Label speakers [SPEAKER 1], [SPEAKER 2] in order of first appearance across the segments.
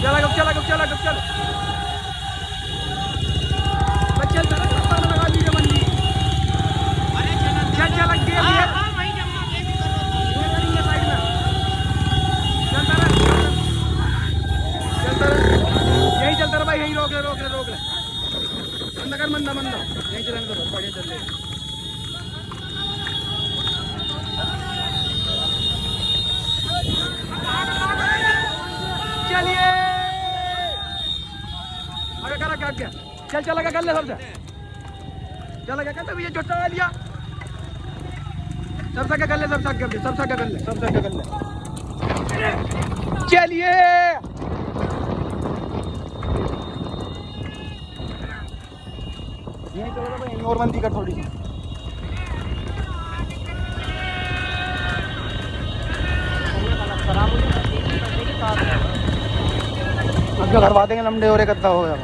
[SPEAKER 1] चला गप चला गप चला गप चल बच्चे लगा लीजिए मंडी चल चल लग गया हां वहीं जमना ये भी करेंगे साइड में चलता रह यही चलता रह भाई यही रोक ले मंदा कर मंदा यहीं चलने दो बढ़िया चल रहे चलिए अरे करा क्या क्या चल चला कर ले सबसे चला क्या कहते भैया छोटा आ लिया सबसे क्या कर ले सबसे क्या कर ले चलिए यहीं चला भाई और बंदी कर थोड़ी सी अब करवा देंगे लमडे और इकट्ठा हो गया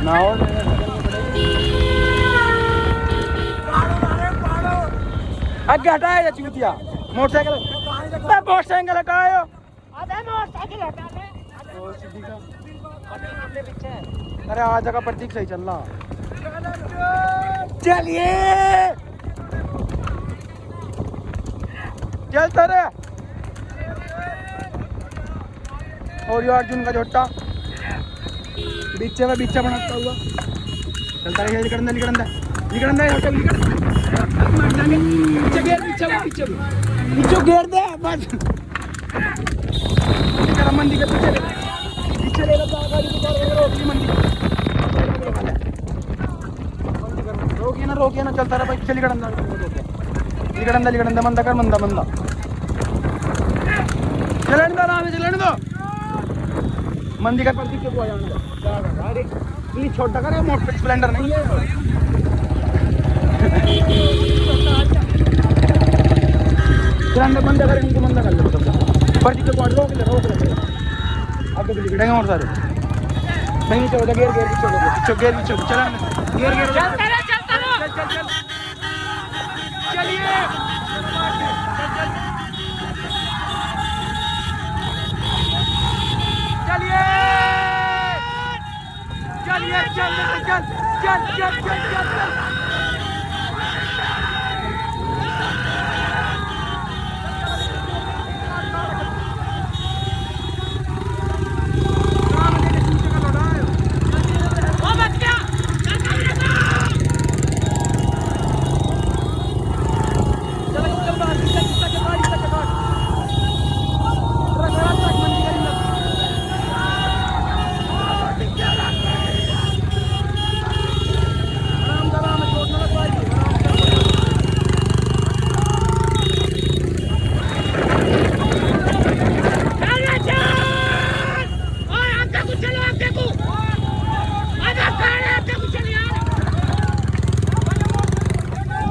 [SPEAKER 1] ना और आगे हटाया या चूतिया मोटरसाइकिल हटाओ अरे आ जगह प्रतीक सही चल रहा चलिए चलता रहे और ये अर्जुन का झोटा बीचे बनाता हुआ चलता रहे पीछे घेर दे बस मंदी के पीछे ले मंदी रोकिए ना चलता रहा भाई पीछे लिगड़ंदा मंदा कर मंदा चलने दो आराम से चलने दो मंदी का प्रतीक के बुआ जाने दो ये छोटा कर मोटर स्प्लेंडर नहीं है चलने मंदा कर इनको मंदा कर लो सब प्रतीक के बुआ रोक ले आगे भी लिगड़ेंगे और सारे नहीं चलो गेर पीछे चला गेर चलता रहो चल चलिए चल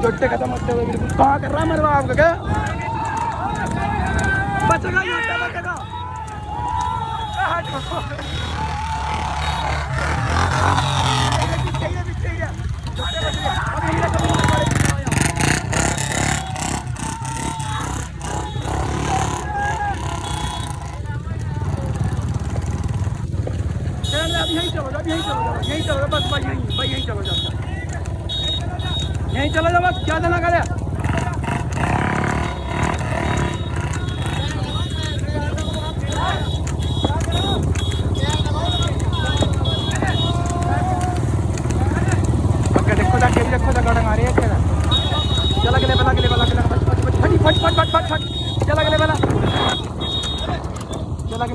[SPEAKER 1] छोटे खत्म होते हुए बिल्कुल कहाँ कर रहा है मरवा आपका क्या बचेगा यहीं चलो बस भाई यहीं चलो जाता यहीं चला जाओ बस ज़्यादा ना करे देखो गाड़ी मारी है क्या चला के ले बला फट चला के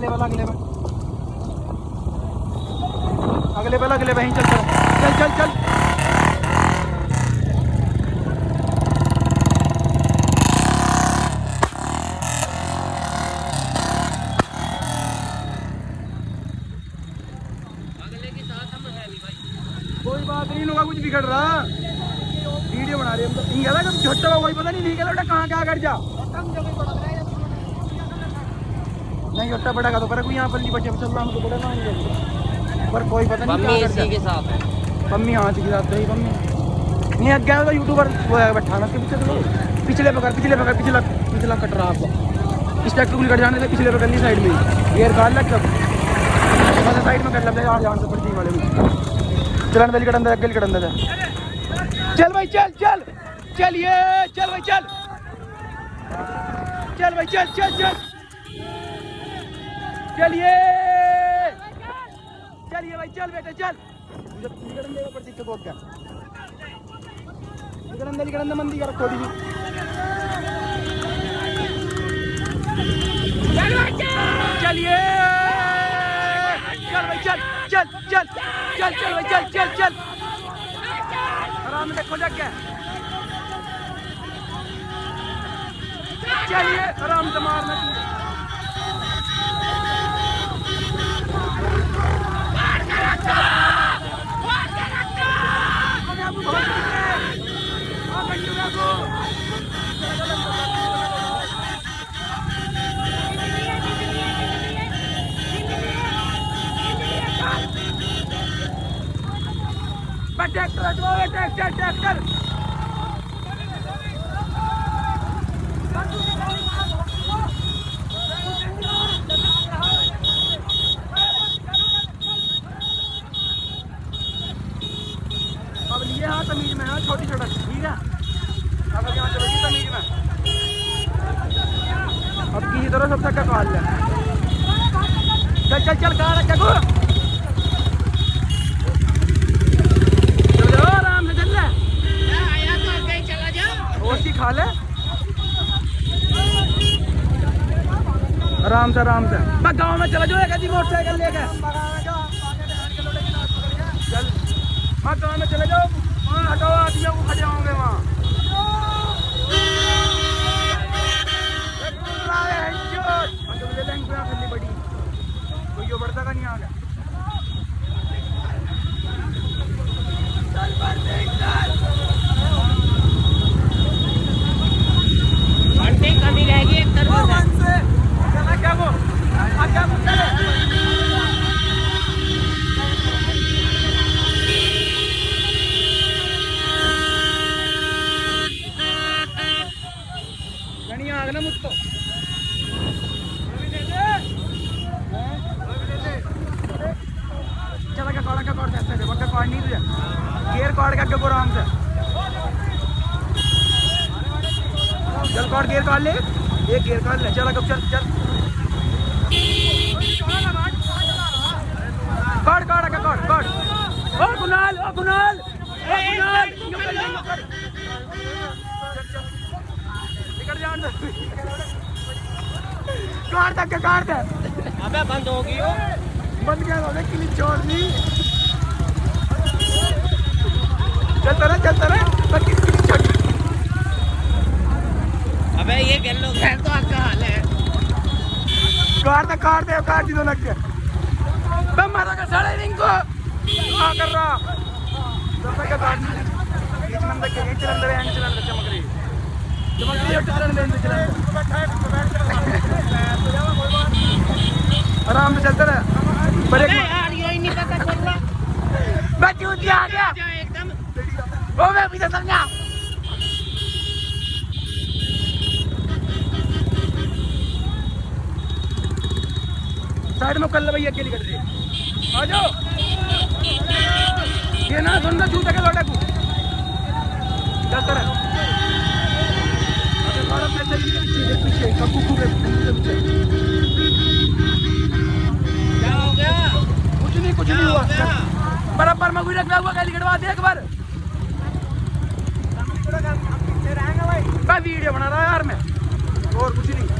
[SPEAKER 1] ले बला अगले वहीं चल कोई बात नहीं होगा कुछ बिगड़ रहा वीडियो बना रहे हम तो इंगला का छोटा कोई पता नहीं निकला बेटा कहाँ क्या कर जा नहीं छोटा बड़ा का तो पर कोई यहाँ पर बच्चे चल रहा हमको बड़ा ना पर कोई पता नहीं क्या कर के साथ है मम्मी हाँ के साथ ही मम्मी नहीं अग गया तो यूट्यूबर वो है बैठा ना के पीछे तो पिछले पकड़ पिछला कट रहा आपको इस ट्रैक्टर को निकट जाने से पिछले पे करनी साइड में गियर काट लग सब साइड में कर लगता है यार जान से पड़ती वाले में चलन वाली कटंदा अगल कटंदा था चल भाई चल चल चलिए चल भाई चल चल भाई चल चल चल चलिए चलिए भाई चल बेटा चल निकटंदा मंदी कर थोड़ी सी चलिए चल भाई चल चल चल चल चल भाई चल चल चल आराम से देखो जग के चलिए आराम से मारना ट्रैक्टर अब लिए हाँ तमीज में हाँ छोटी छोटा ठीक है अब यहाँ चलेगी तमीज में अब किसी तरह सब तक का काल है चल चल चल कहाँ रखा को आराम से चल रहा खा ले आराम से मैं गाँव में चला जाओ एक मोटरसाइकिल लेके चल हाँ गाँव में चले जाओ वहाँ हटाओ आदमियों को खड़े होंगे वहाँ बड़ी कोई बढ़ता का नहीं आ गया कमी रहेगी एक तरफ से चला क्या वो क्या वो चले गणिया आगना मुझको चला क्या कौड़ा देते हैं बक्का कौड़ नहीं दिया गेयर कौड़ का क्या आराम से चल कौड़ गेयर काट ले एक गेयर काट ले चला कब चल चल कौड़ ओ कुणाल निकल जान दे काट दे अबे बंद हो गई हो बंद क्या हो गया क्लिप छोड़ दी चलता रहे बाकी क्लिप छोड़ अबे ये गेलो खैर तो आपका हाल है काट दी तो लग गया बे मारा का साले रिंग को आ कर रहा सब का काट दी इस नंबर के चलन चमक रही आराम से चलता रहे ब्रेक यार ये नहीं पता चल रहा बच्ची उठी आ गया एकदम वो मैं भी तो समझा साइड में कर ले भैया अकेली कर रही आ जाओ ये ना सुन जूता के लौटा को चलता रहे पीछे कुछ नहीं हुआ बराबर में कोई रखा हुआ गाली कटवा दे एक बार मैं वीडियो बना रहा यार मैं और कुछ नहीं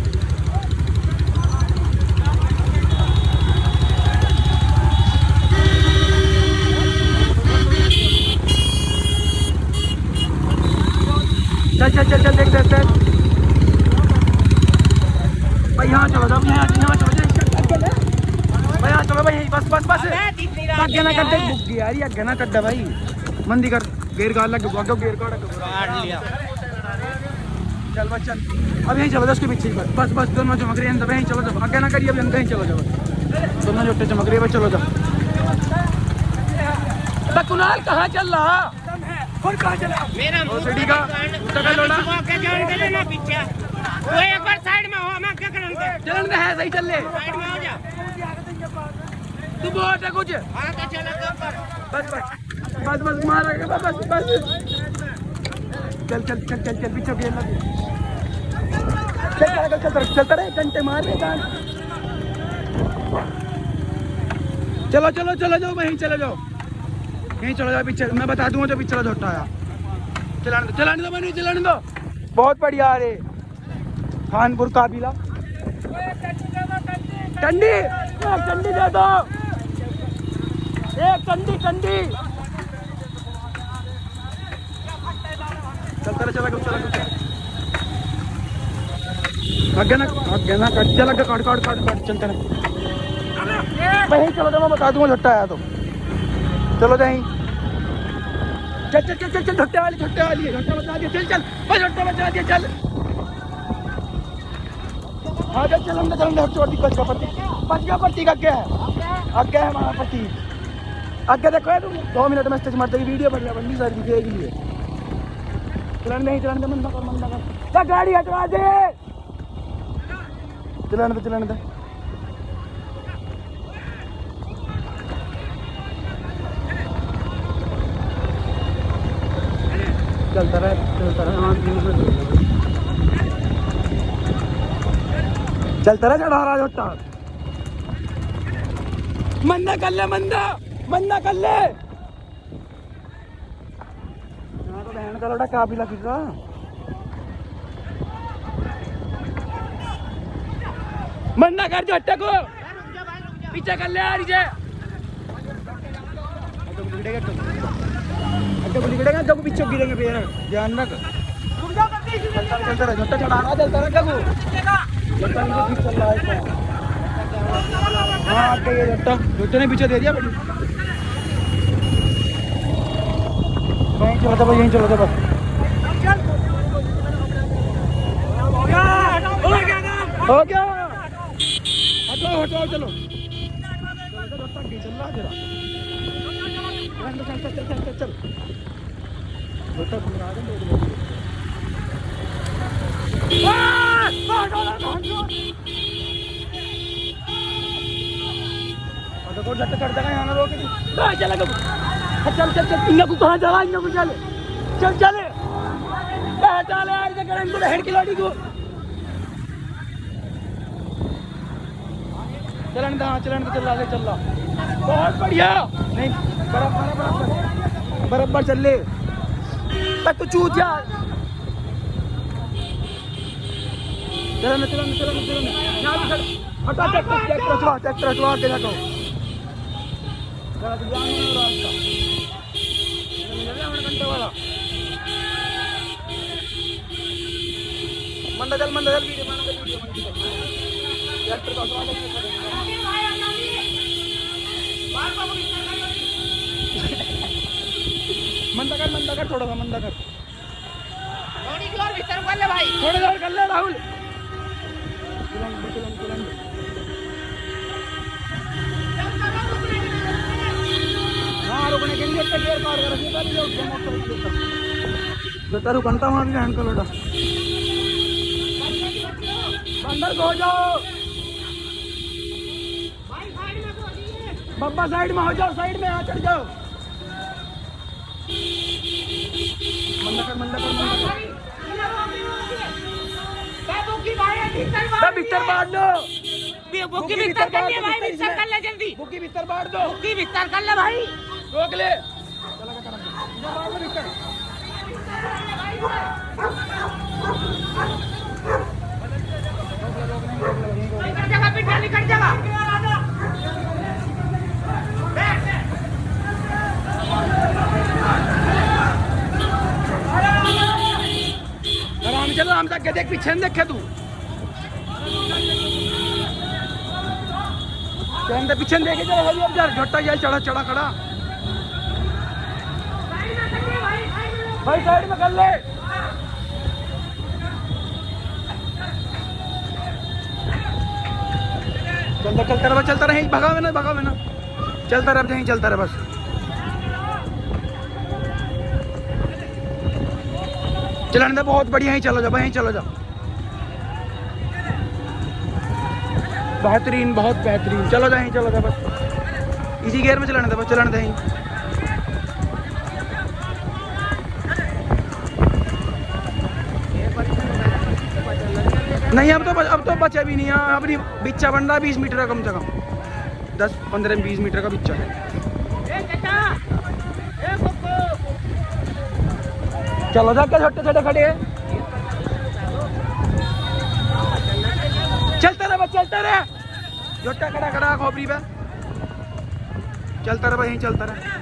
[SPEAKER 1] चल देख भाई यहाँ चलो जब यहाँ चलो भाई यहाँ चलो भाई बस आगे ना कट्टे बुक दिया यार आगे ना कट्टा भाई मंदी कर गेर काट लग गया गेर काट लिया चल बस चल अब यहीं चलो उसके पीछे बस दोनों चमक रहे हैं यहीं चलो जब आगे ना करिए अब यहीं चलो जाओ दोनों जोटे चमक रहे हैं चलो जाओ कुणाल कहाँ चल रहा और कहाँ चला मेरा सीढ़ी का
[SPEAKER 2] वो एक बार साइड में हो, मैं क्या करूं?
[SPEAKER 1] चलन दे है सही, चल ले
[SPEAKER 2] साइड में हो जा।
[SPEAKER 1] तू बहुत है कुछ।
[SPEAKER 2] हां तो चला ऊपर।
[SPEAKER 1] बस मार बस। चल पीछे भी लग। चलता रहे घंटे मार रहे गान। चलो जाओ, वहीं चले जाओ, यहीं चलो जाओ पीछे। मैं बता दूंगा जो पिछला झोटा आया। चलाने दो। बहुत बढ़िया। अरे खानपुर काबिला टंडी दे दो, एक टंडी। चला आगे ना काट चलते रहे। वहीं चलो तो मैं बता दूंगा झट्टा आया तो। चलो जाएं। चल झट्टे वाली है। झट्टा बचा दिया, चल बस झट्टा बचा दिया, चल। हाँ चल छोटी बच गया पट्टी का। आगे है हमारा पट्टी। आगे देखो है तुम 2 मिनट में स्टेज मारते की वीडियो बढ़िया बननी सर की के लिए। चलन दे मंदा कर गाड़ी हटवा दे। चलन दे। चलता रहा चढ़ा रहा झोटा। मंदा कर ले। यहाँ तो बहन का लोटा काबिला फिर मंदा कर झोटे को। पीछे कर ले यार इसे। गिरेगा जब पीछे गिरेंगे भैया, ध्यान रख। चलता रहा झोटा चढ़ा रहा, चलता रहा जगू झोटा नीचे ठीक चल रहा है। हाँ आगे ये झोटे ने पीछे दे दिया। यहीं चलो बस। हो गया हटो चलो। चल रहा जरा। चल चढ़ता है यहाँ रोक। चल इन्हें को कहाँ चला, इन्हें को चले यार हेड की लौटी को। चलन चल रहा। बहुत बढ़िया। नहीं बराबर चल ले तू चूत यार। चलन हटा ट्रैक्टर हटवा के जाओ। मंदा चल मंदा कर थोड़ा सा मंदा कर।
[SPEAKER 2] थोड़ी और भीतर कर ले भाई,
[SPEAKER 1] थोड़ी और कर ले राहुल। हाँ रुकने के लिए गियर पार कर तारू घंटा मार के हैंड कर लोटा अंदर हो जाओ। बब्बा साइड में हो जाओ, साइड में आ चढ़ जाओ। मंदा कर बिस्तर बांट दो।
[SPEAKER 2] बुकी बिस्तर कर ले भाई, बिस्तर कर ले जल्दी।
[SPEAKER 1] बुकी बिस्तर बांट दो।
[SPEAKER 2] बुकी बिस्तर कर ले भाई,
[SPEAKER 1] रोक ले। बांट लो बिस्तर।
[SPEAKER 2] निकल जाएगा पिटा, निकल जाएगा।
[SPEAKER 1] आराम चलो, आराम तक देख, पीछे न देखे तू। पीछे देखे चलो झोटा जाए चढ़ा चढ़ा खड़ा भाई, साइड में कर ले। चलता रहे भगावे ना चलता रहे, यहीं चलता रहे बस। चलाने दे, बहुत बढ़िया, यहीं चलो जाओ, यहीं चलो जाओ। बेहतरीन, बहुत बेहतरीन। चलो जाए, चलो जाए, बस इसी गियर में चलाने दे, बस चलाने दें। नहीं, अब तो बचा भी नहीं है। अपनी बिच्चा बन रहा 20 मीटर का, कम से कम 10-15-20 मीटर का बिच्चा है। चलो जाके छोटे छोटे खड़े हैं, चलता रहे बस, चलता रहे। छोटा खड़ा खड़ा खोपड़ी पे चलता रहे, यहीं चलता रहे।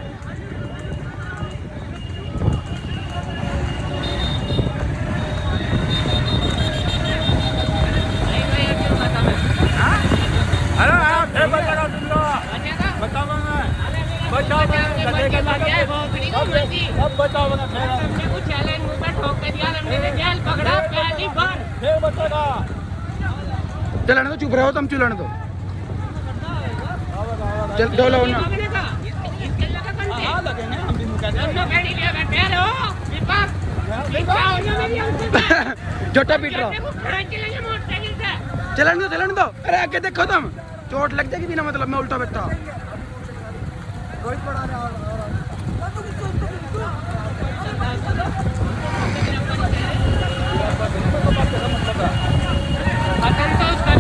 [SPEAKER 1] चलाने दो, चुप रहो तुम, चलाने दो। चल दो लो ना। छोटा पीट रहा, चलाने दो। अरे आगे देखो तुम, चोट लग जाएगी बिना मतलब में, उल्टा बैठा।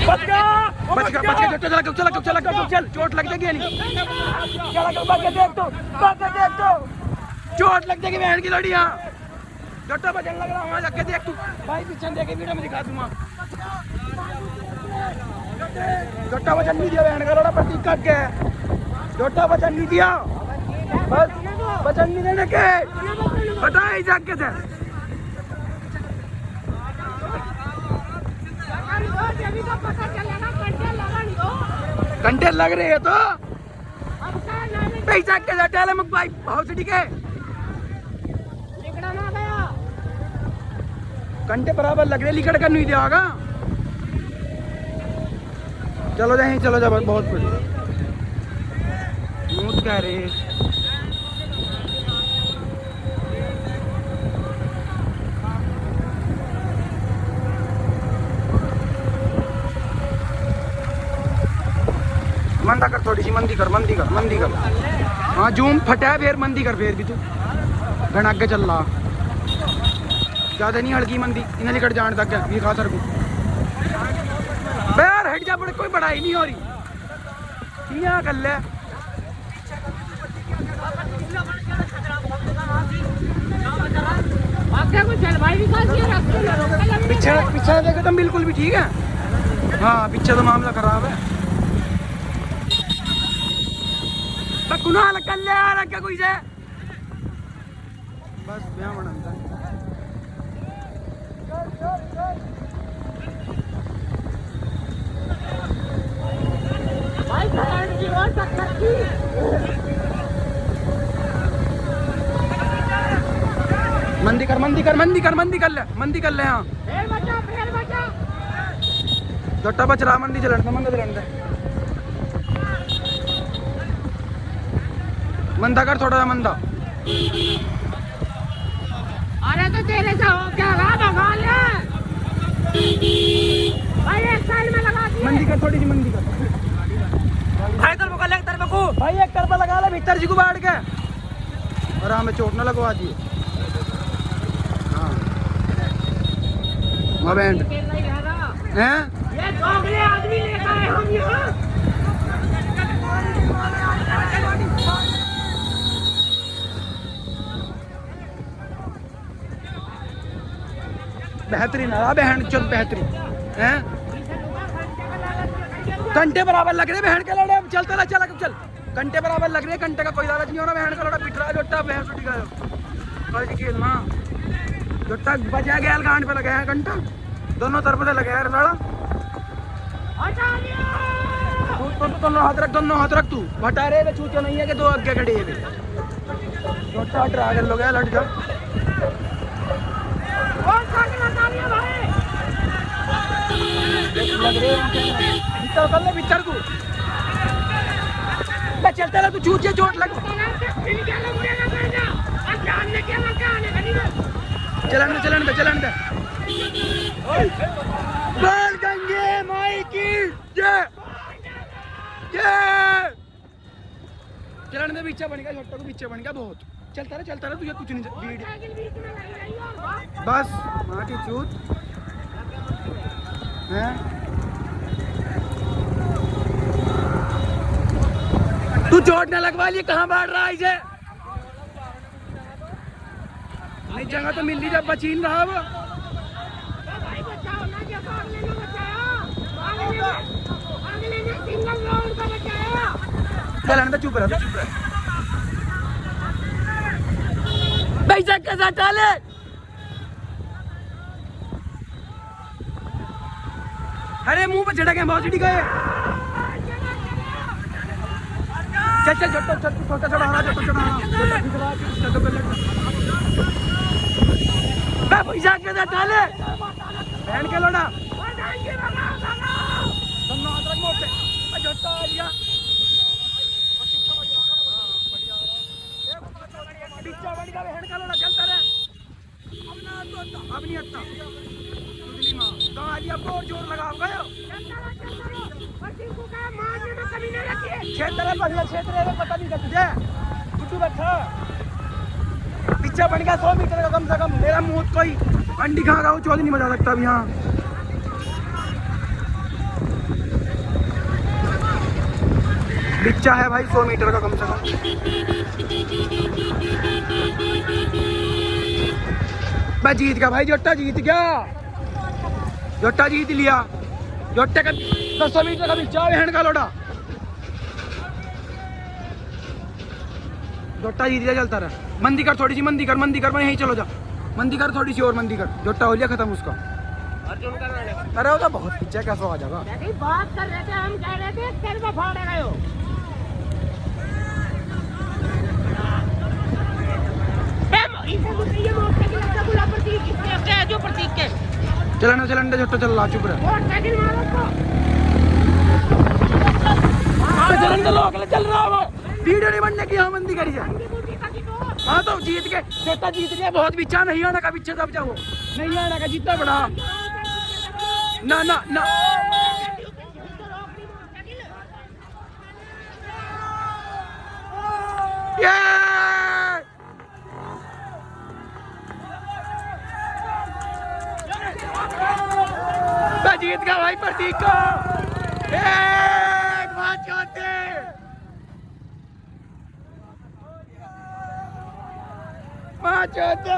[SPEAKER 1] बच गया, चल, चोट लग जाएगी नहीं। देख तो चोट लग जाएगी बहन की लड़ियाँ। छोटा बचन लग रहा हूँ, जाके देख तू भाई, पीछे देखे वीडियो में दिखा दूंगा। छोटा बचन नहीं दिया बहन का लड़ा, प्रतीक काट के। छोटा बचन नहीं दिया, बस बचन नहीं देने के बताए जाके से। घंटे लग रहे हैं तो पैसा के हटा मुख भाई, बहुत ठीक है। घंटे बराबर लग रहे, लिकड़ कर नहीं दिया होगा। चलो जाए, चलो जा, बहुत बढ़िया। मूत कह रहे मंदा कर, थोड़ी सी मंदी कर। हाँ जूम फटा है, फिर मंदी कर, फिर भी तू घना आगे चल रहा, ज्यादा नहीं हड़की मंदी, इन्हें निकट जान तक ये खा सर को यार। हट जा, बड़े कोई बढ़ाई नहीं हो रही, यहाँ कर ले। पीछे देखो तुम, बिल्कुल भी ठीक है। हाँ पीछे तो मामला खराब है। कुनाल कर ले यार, क्या कोई से बस ब्याह बनाता है। मंदी कर ले हाँ। छोटा बच रहा, मंदी चलन दे। मंदा कर, थोड़ा सा मंदा।
[SPEAKER 2] अरे तो तेरे से हो क्या रहा, भगा ले भाई, एक साइड में लगा दिए।
[SPEAKER 1] मंदी कर, थोड़ी सी मंदी कर
[SPEAKER 2] भाई, तरफ को ले, तरफ को
[SPEAKER 1] भाई, एक तरफ लगा ले भीतर जी को बैठ के, और हमें चोट ना लगवा दिए। हाँ बैंड हैं,
[SPEAKER 2] ये दोगले आदमी लेकर आए हम यहाँ।
[SPEAKER 1] बेहतरीन है बहन चल, बेहतरीन हैं। घंटे बराबर लग रहे बहन के लड़े, चलता रहा, चल घंटे बराबर लग रहे। घंटे का कोई लालच नहीं होना, बहन का लड़ा पिट रहा है। जोटा बहन छुट्टी का खेलना, जोटा बचा गया गांड पे लगा है घंटा, दोनों तरफ से लगा है लड़ा। दोनों हाथ रख तू, बटा रहे छूचे नहीं है कि दो आगे खड़े है। जोटा ड्रा कर लो गया, लट जा। लग रहे भीतर को चलता रहा, तू छूचे चोट लग। चलन दे। बोल गंगे माई की जय। तो पीछे बन गया, छोटा को पीछे बन गया बहुत। चलता रहे तुझे कुछ नहीं बस माँ की चूत है। तू चोट न लगवा लिए, कहाँ बाढ़ रहा है इसे? नहीं जगह तो मिल रही जब बचीन रहा वो। चल चुप रहा, चुप रहा। पैसा कैसा डाले? अरे मुंह पे झटक है, बहुत चिड़ी गए। चल छोटा चढ़ा पैसा कैसा डाले? बहन के लोड़ा चलता रहे। अब नहीं आता और जोर लगा गए। क्षेत्र पता नहीं था तुझे, गुड्डू बैठा पीछे बन गया 100 मीटर का कम से कम। मेरा मुंह कोई अंडी खा रहा हूँ, चौधरी नहीं बजा सकता अब यहाँ। बिच्चा है भाई 100 मीटर का कम से कम। मैं जीत गया भाई, जोटा जीत गया, जोटा जीत लिया। जोटे का 200 मीटर का बिच्चा बहन का लोड़ा। जोटा जीत गया, चलता रहा। मंदी कर थोड़ी सी, मंदी कर मैं यहीं चलो जा। मंदी कर थोड़ी सी और मंदी कर। जोटा हो लिया खत्म उसका। अरे वो तो बहुत पीछे कैसे आ जाएगा।
[SPEAKER 2] बात कर रहे थे, हम कह रहे थे तेरे को फाड़ गए हो।
[SPEAKER 1] चलन छोटा चल रहा, चुप रहा। चल रहा वो वीडियो नहीं बनने की, यहाँ मंदी करी जाए। हाँ तो जीत के छोटा जीत गया, बहुत पीछा नहीं आने का, पीछे दब जाओ, नहीं आने का, जितना बड़ा ना ना ना। जीत गया भाई प्रतीक को। पाँच होते